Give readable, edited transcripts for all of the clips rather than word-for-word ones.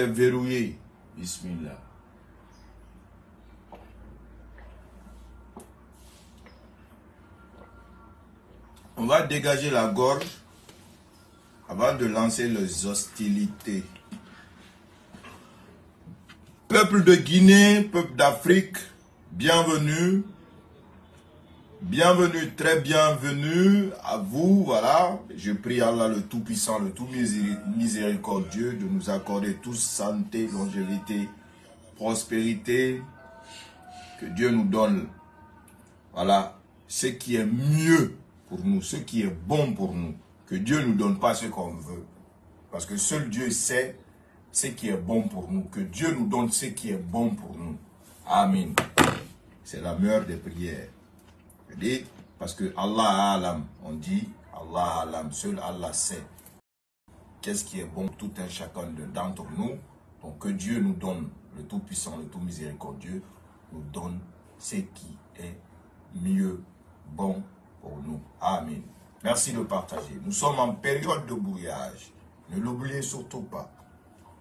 est verrouillée. Bismillah. On va dégager la gorge avant de lancer les hostilités. Peuple de Guinée, peuple d'Afrique, bienvenue. Bienvenue, très bienvenue à vous, voilà. Je prie Allah le Tout-Puissant, le Tout-Miséricordieux de nous accorder tous santé, longévité, prospérité. Que Dieu nous donne, voilà, ce qui est mieux pour nous, ce qui est bon pour nous. Que Dieu ne nous donne pas ce qu'on veut. Parce que seul Dieu sait ce qui est bon pour nous. Que Dieu nous donne ce qui est bon pour nous. Amen. C'est la meilleure des prières. Parce que Allah Alam, on dit Allah Alam, seul Allah sait qu'est-ce qui est bon pour tout un chacun d'entre nous. Donc que Dieu nous donne, le Tout-Puissant, le Tout-Miséricordieux, nous donne ce qui est mieux, bon pour nous. Amen. Merci de partager. Nous sommes en période de brouillage. Ne l'oubliez surtout pas.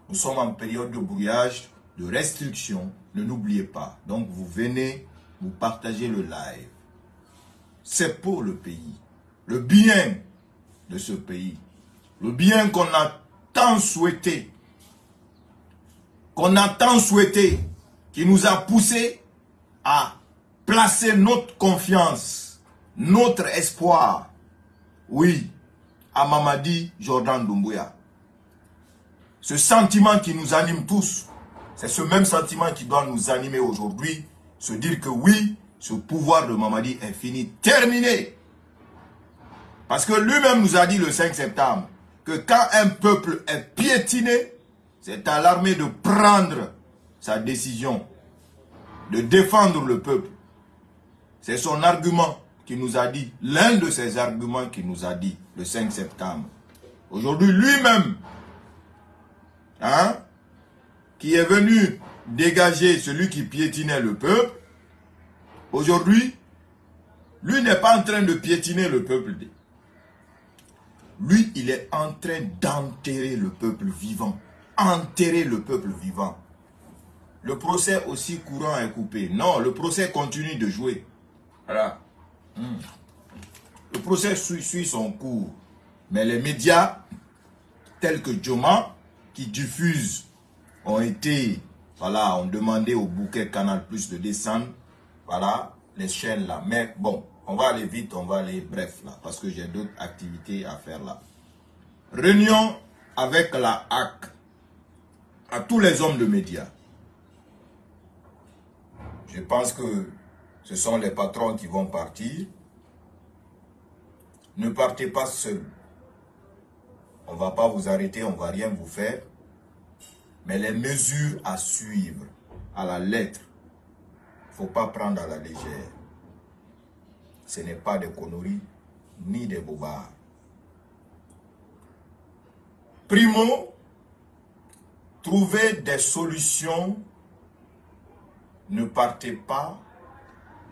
Nous sommes en période de brouillage, de restriction. Ne l'oubliez pas. Donc vous venez, vous partagez le live. C'est pour le pays, le bien de ce pays, le bien qu'on a tant souhaité, qui nous a poussé à placer notre confiance, notre espoir, oui, à Mamadi Jordan Doumbouya. Ce sentiment qui nous anime tous, c'est ce même sentiment qui doit nous animer aujourd'hui, se dire que oui, ce pouvoir de Mamadi est fini, terminé. Parce que lui-même nous a dit le 5 septembre que quand un peuple est piétiné, c'est à l'armée de prendre sa décision, de défendre le peuple. C'est son argument qui nous a dit, l'un de ses arguments qui nous a dit le 5 septembre. Aujourd'hui, lui-même, qui est venu dégager celui qui piétinait le peuple, aujourd'hui, lui n'est pas en train de piétiner le peuple. Lui, il est en train d'enterrer le peuple vivant. Enterrer le peuple vivant. Le procès aussi courant est coupé. Non, le procès continue de jouer. Voilà. Le procès suit son cours. Mais les médias, tels que Joma, qui diffusent, ont été, voilà, ont demandé au bouquet Canal Plus de descendre. Voilà, les chaînes là. Mais bon, on va aller vite, on va aller bref là, parce que j'ai d'autres activités à faire là. Réunion avec la HAC, à tous les hommes de médias. Je pense que ce sont les patrons qui vont partir. Ne partez pas seuls. On ne va pas vous arrêter, on ne va rien vous faire. Mais les mesures à suivre, à la lettre, il ne faut pas prendre à la légère. Ce n'est pas des conneries, ni des bobards. Primo, trouvez des solutions. Ne partez pas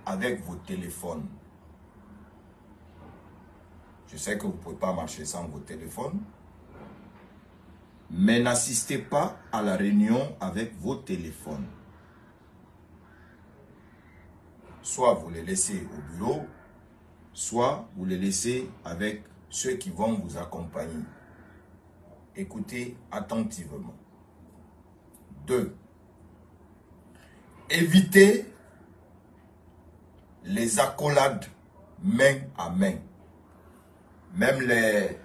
avec vos téléphones. Je sais que vous ne pouvez pas marcher sans vos téléphones. Mais n'assistez pas à la réunion avec vos téléphones. Soit vous les laissez au bureau, soit vous les laissez avec ceux qui vont vous accompagner. Écoutez attentivement. 2. Évitez les accolades main à main. Même les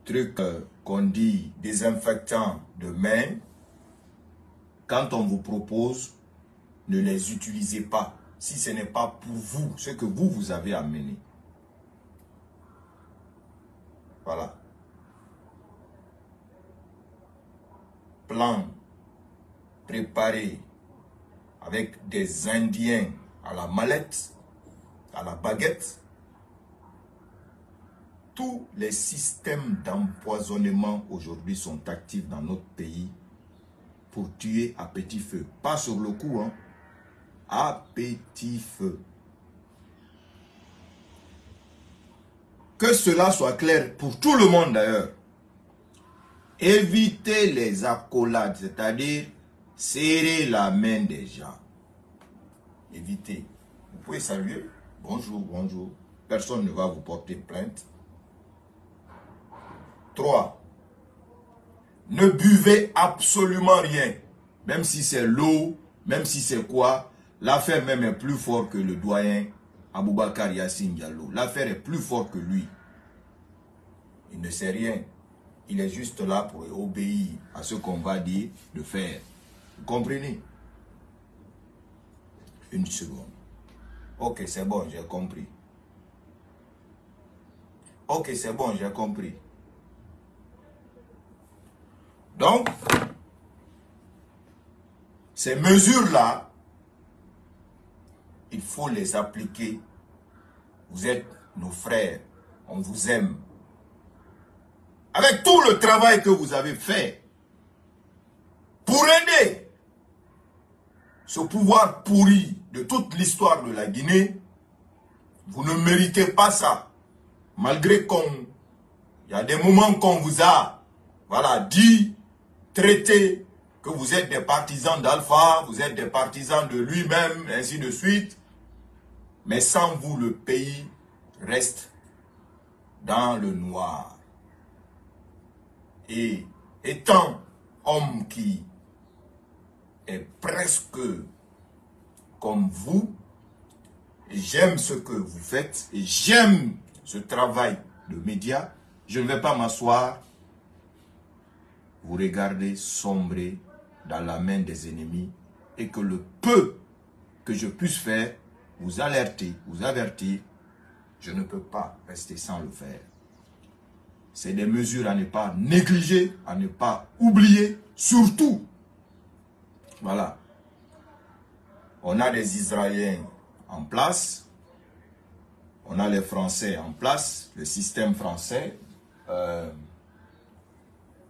trucs qu'on dit désinfectants de main, quand on vous propose, ne les utilisez pas si ce n'est pas pour vous, ce que vous avez amené. Voilà. Plan préparé avec des Indiens à la mallette, à la baguette. Tous les systèmes d'empoisonnement aujourd'hui sont actifs dans notre pays pour tuer à petit feu. Pas sur le coup, hein. À petit feu. Que cela soit clair pour tout le monde d'ailleurs. Évitez les accolades, c'est-à-dire serrer la main des gens. Évitez. Vous pouvez saluer. Bonjour, bonjour. Personne ne va vous porter plainte. 3. Ne buvez absolument rien. Même si c'est l'eau, même si c'est quoi. L'affaire même est plus forte que le doyen Aboubakar Yassine Diallo. L'affaire est plus forte que lui. Il ne sait rien. Il est juste là pour obéir à ce qu'on va dire de faire. Vous comprenez? Une seconde. Ok, c'est bon, j'ai compris. Ok, c'est bon, j'ai compris. Donc, ces mesures-là, il faut les appliquer. Vous êtes nos frères, on vous aime. Avec tout le travail que vous avez fait pour aider ce pouvoir pourri de toute l'histoire de la Guinée, vous ne méritez pas ça. Malgré qu'il y a des moments qu'on vous a dit, traité, que vous êtes des partisans d'Alpha, vous êtes des partisans de lui-même, ainsi de suite. Mais sans vous, le pays reste dans le noir. Et étant homme qui est presque comme vous, j'aime ce que vous faites et j'aime ce travail de médias, je ne vais pas m'asseoir, vous regarder sombrer dans la main des ennemis et que le peu que je puisse faire, vous alerter, vous avertir, je ne peux pas rester sans le faire. C'est des mesures à ne pas négliger, à ne pas oublier, surtout. Voilà. On a des Israéliens en place, on a les Français en place, le système français.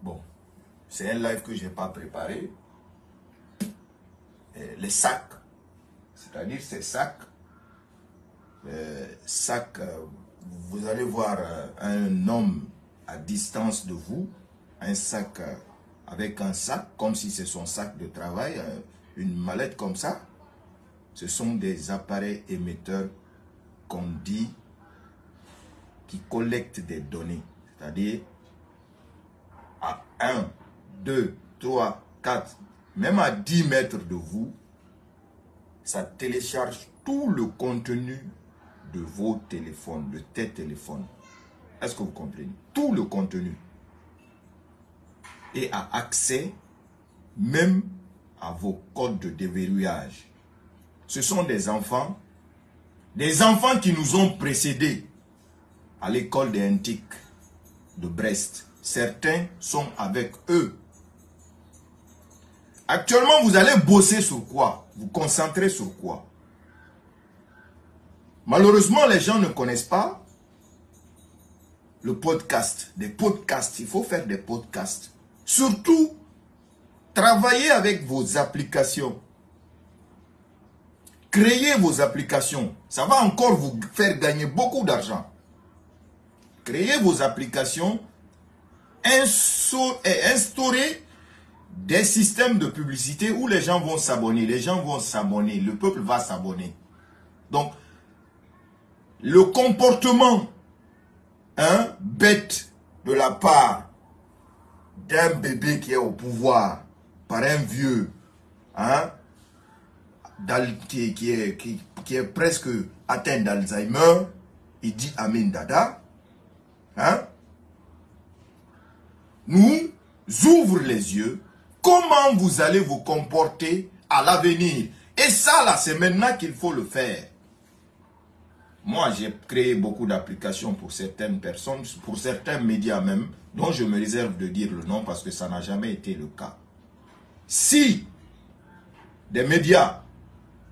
Bon, c'est un live que je n'ai pas préparé. Les sacs, c'est-à-dire ces sacs, vous allez voir un homme à distance de vous, un sac avec un sac, comme si c'est son sac de travail, une mallette comme ça. Ce sont des appareils émetteurs qu'on dit qui collectent des données. C'est-à-dire à 1, 2, 3, 4, même à 10 mètres de vous, ça télécharge tout le contenu de vos téléphones, de tes téléphones. Est-ce que vous comprenez? Tout le contenu. Et a accès même à vos codes de déverrouillage. Ce sont des enfants qui nous ont précédés à l'école des Antiques de Brest. Certains sont avec eux. Actuellement, vous allez bosser sur quoi? Vous concentrer sur quoi? Malheureusement, les gens ne connaissent pas le podcast. Des podcasts, il faut faire des podcasts. Surtout, travaillez avec vos applications. Créez vos applications. Ça va encore vous faire gagner beaucoup d'argent. Créez vos applications et instaurez des systèmes de publicité où les gens vont s'abonner. Les gens vont s'abonner. Le peuple va s'abonner. Donc, le comportement bête de la part d'un bébé qui est au pouvoir par un vieux qui est presque atteint d'Alzheimer, il dit Amin Dada, nous ouvre les yeux. Comment vous allez vous comporter à l'avenir? Et ça là, c'est maintenant qu'il faut le faire. Moi, j'ai créé beaucoup d'applications pour certaines personnes, pour certains médias même, dont je me réserve de dire le nom parce que ça n'a jamais été le cas. Si des médias,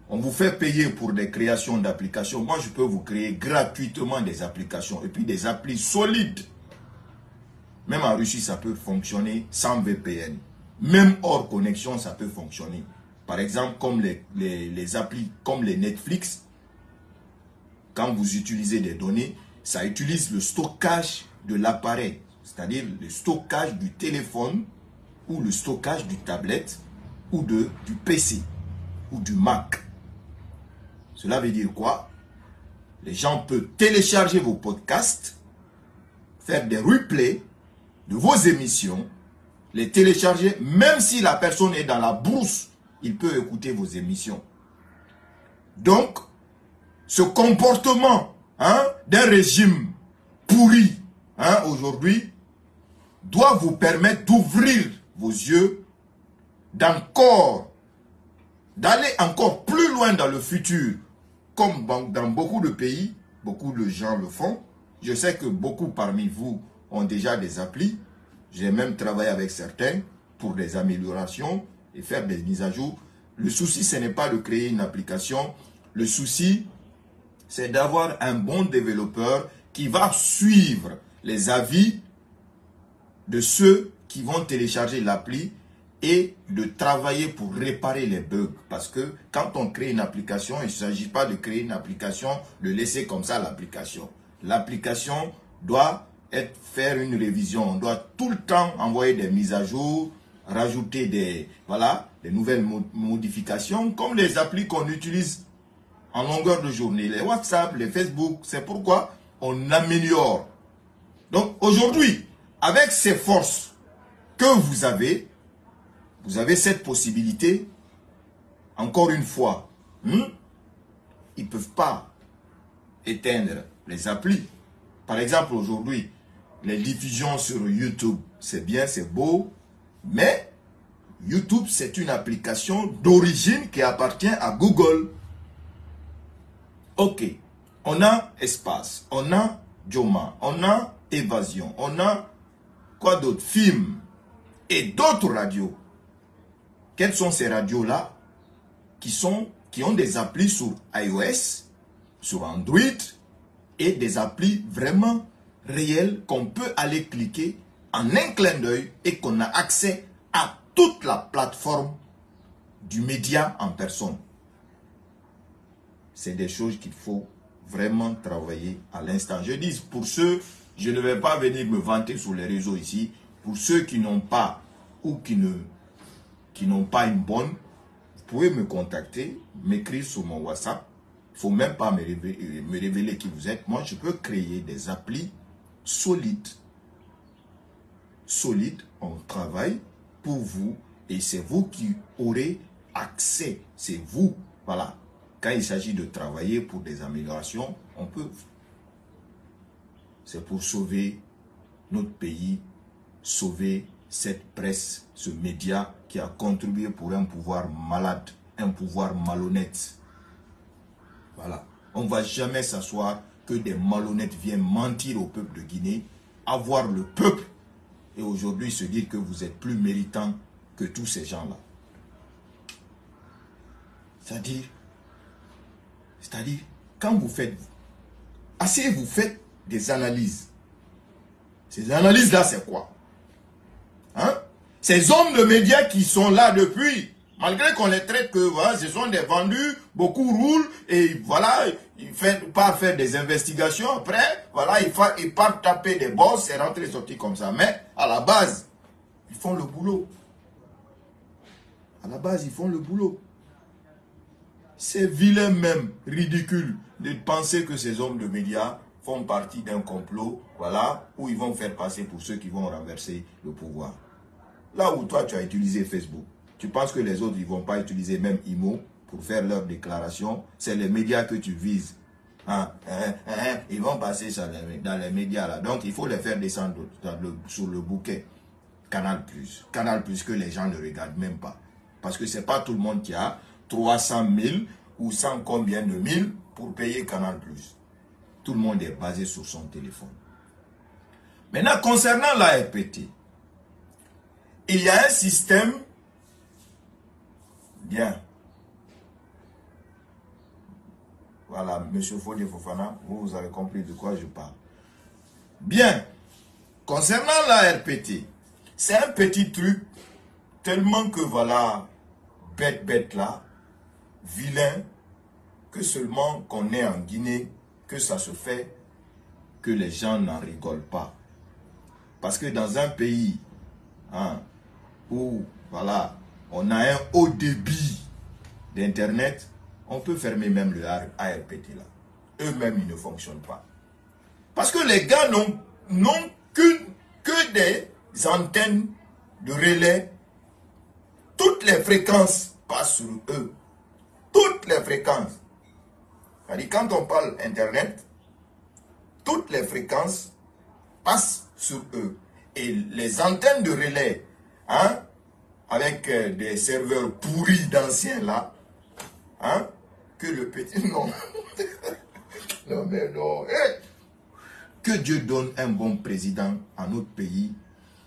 on vous fait payer pour des créations d'applications, moi je peux vous créer gratuitement des applications et puis des applis solides. Même en Russie, ça peut fonctionner sans VPN. Même hors connexion, ça peut fonctionner. Par exemple, comme les applis, comme les Netflix, quand vous utilisez des données, ça utilise le stockage de l'appareil. c'est-à-dire le stockage du téléphone ou le stockage du tablette ou du PC ou du Mac. Cela veut dire quoi? Les gens peuvent télécharger vos podcasts, faire des replays de vos émissions, les télécharger, même si la personne est dans la brousse, il peut écouter vos émissions. Donc, ce comportement d'un régime pourri aujourd'hui doit vous permettre d'ouvrir vos yeux, d'aller encore plus loin dans le futur, comme dans beaucoup de pays, beaucoup de gens le font. Je sais que beaucoup parmi vous ont déjà des applis. J'ai même travaillé avec certains pour des améliorations et faire des mises à jour. Le souci, ce n'est pas de créer une application. Le souci, c'est d'avoir un bon développeur qui va suivre les avis de ceux qui vont télécharger l'appli et de travailler pour réparer les bugs. Parce que quand on crée une application, il ne s'agit pas de créer une application, de laisser comme ça l'application. L'application doit faire une révision. On doit tout le temps envoyer des mises à jour, rajouter des nouvelles modifications, comme les applis qu'on utilise en longueur de journée. Les WhatsApp, les Facebook, c'est pourquoi on améliore. Donc aujourd'hui, avec ces forces que vous avez cette possibilité, encore une fois, ils ne peuvent pas éteindre les applis. Par exemple, aujourd'hui, les diffusions sur YouTube, c'est bien, c'est beau, mais YouTube, c'est une application d'origine qui appartient à Google. Ok, on a Espace, on a Joma, on a Évasion, on a quoi d'autre? Film et d'autres radios. Quelles sont ces radios-là qui ont des applis sur iOS, sur Android et des applis vraiment réelles qu'on peut aller cliquer en un clin d'œil et qu'on a accès à toute la plateforme du média en personne. C'est des choses qu'il faut vraiment travailler à l'instant. Je dis pour ceux, je ne vais pas venir me vanter sur les réseaux ici, pour ceux qui n'ont pas ou qui n'ont pas une bonne, vous pouvez me contacter, m'écrire sur mon WhatsApp. Il ne faut même pas me révéler qui vous êtes. Moi, je peux créer des applis solides. Solides, on travaille pour vous et c'est vous qui aurez accès. C'est vous, voilà. Quand il s'agit de travailler pour des améliorations, on peut. C'est pour sauver notre pays, sauver cette presse, ce média qui a contribué pour un pouvoir malade, un pouvoir malhonnête. Voilà. On ne va jamais s'asseoir que des malhonnêtes viennent mentir au peuple de Guinée, avoir le peuple et aujourd'hui se dire que vous êtes plus méritant que tous ces gens-là. C'est-à-dire, quand vous faites, vous faites des analyses. Ces analyses-là, c'est quoi? Ces hommes de médias qui sont là depuis, malgré qu'on les traite que voilà, ce sont des vendus, beaucoup roulent, et voilà, ils partent faire des investigations, après, voilà, ils partent taper des boss et rentrer et sortir comme ça. Mais, à la base, ils font le boulot. À la base, ils font le boulot. C'est vilain même, ridicule, de penser que ces hommes de médias font partie d'un complot, voilà, où ils vont faire passer pour ceux qui vont renverser le pouvoir. Là où toi, tu as utilisé Facebook, tu penses que les autres, ils ne vont pas utiliser même IMO pour faire leurs déclarations. C'est les médias que tu vises. Ils vont passer ça dans les médias là. Donc, il faut les faire descendre sur le bouquet. Canal+. Canal+, que les gens ne regardent même pas. Parce que ce n'est pas tout le monde qui a 300 000 ou 100 combien de mille pour payer Canal+. Tout le monde est basé sur son téléphone. Maintenant, concernant la RPT, il y a un système, bien, voilà, M. Fodé Fofana, vous avez compris de quoi je parle. Bien, concernant la RPT, c'est un petit truc, tellement que voilà, bête là, vilain, que seulement qu'on est en Guinée, que ça se fait, que les gens n'en rigolent pas. Parce que dans un pays hein, où voilà, on a un haut débit d'Internet, on peut fermer même le ARPT là. Eux-mêmes, ils ne fonctionnent pas. Parce que les gars n'ont que des antennes de relais. Toutes les fréquences passent sur eux. Toutes les fréquences. C'est-à-dire, quand on parle Internet, toutes les fréquences passent sur eux. Et les antennes de relais, hein, avec des serveurs pourris d'anciens là, hein, que le petit... Non. Non, mais non. Hey. Que Dieu donne un bon président à notre pays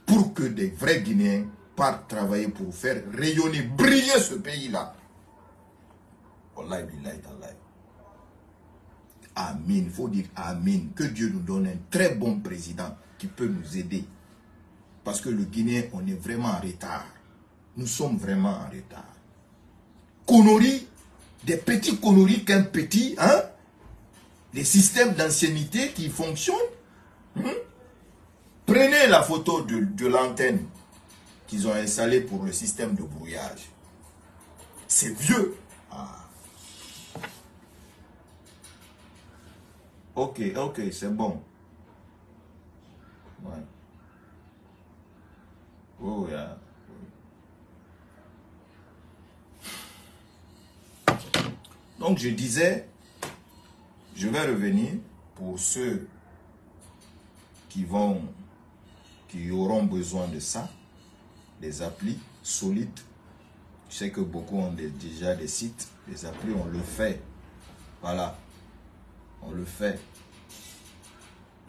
pour que des vrais Guinéens partent travailler pour faire rayonner, briller ce pays-là. Wallahi billahi tallahi. Amen. Il faut dire Amen. Que Dieu nous donne un très bon président qui peut nous aider. Parce que le Guinéen, on est vraiment en retard. Nous sommes vraiment en retard. Conneries, des petits conneries qu'un petit, hein? Des systèmes d'ancienneté qui fonctionnent. Prenez la photo de l'antenne qu'ils ont installée pour le système de brouillage. C'est vieux. Ah. Ok, c'est bon. Ouais. Oh, yeah. Donc je disais, je vais revenir pour ceux qui auront besoin de ça, des applis solides. Je sais que beaucoup ont déjà des sites, des applis, on le fait. Voilà, on le fait.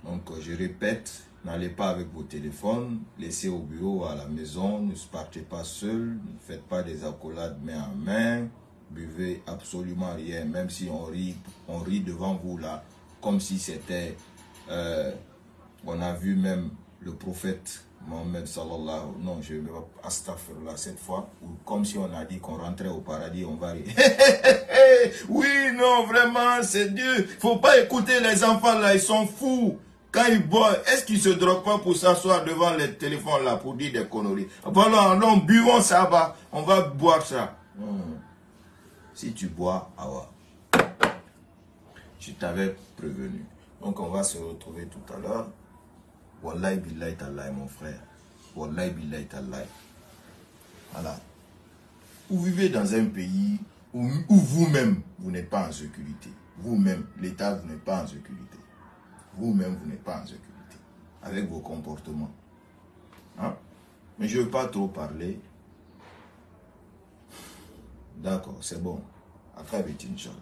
Donc je répète, n'allez pas avec vos téléphones, laissez au bureau, à la maison, ne partez pas seul, ne faites pas des accolades main en main, buvez absolument rien, même si on rit devant vous là, comme si c'était, on a vu même le prophète Mohammed sallallahu, non je vais pas astaghfirullah cette fois, ou comme si on a dit qu'on rentrait au paradis, on va rire. Oui, non, vraiment, c'est Dieu, faut pas écouter les enfants là, ils sont fous. Quand ils boivent, est-ce qu'ils se droguent pas pour s'asseoir devant les téléphones là pour dire des conneries? Voilà, non, buvons ça, va, on va boire ça. Si tu bois, awa. Je t'avais prévenu. Donc on va se retrouver tout à l'heure. Wallahi billahi tallahi mon frère. Wallahi billahi tallahi. Voilà. Vous vivez dans un pays où vous-même, vous n'êtes pas en sécurité. Vous-même, l'État, vous n'êtes pas en sécurité. Vous-même, vous n'êtes pas en sécurité. Avec vos comportements. Hein? Mais je ne veux pas trop parler. D'accord, c'est bon. À très vite, Inch'Allah.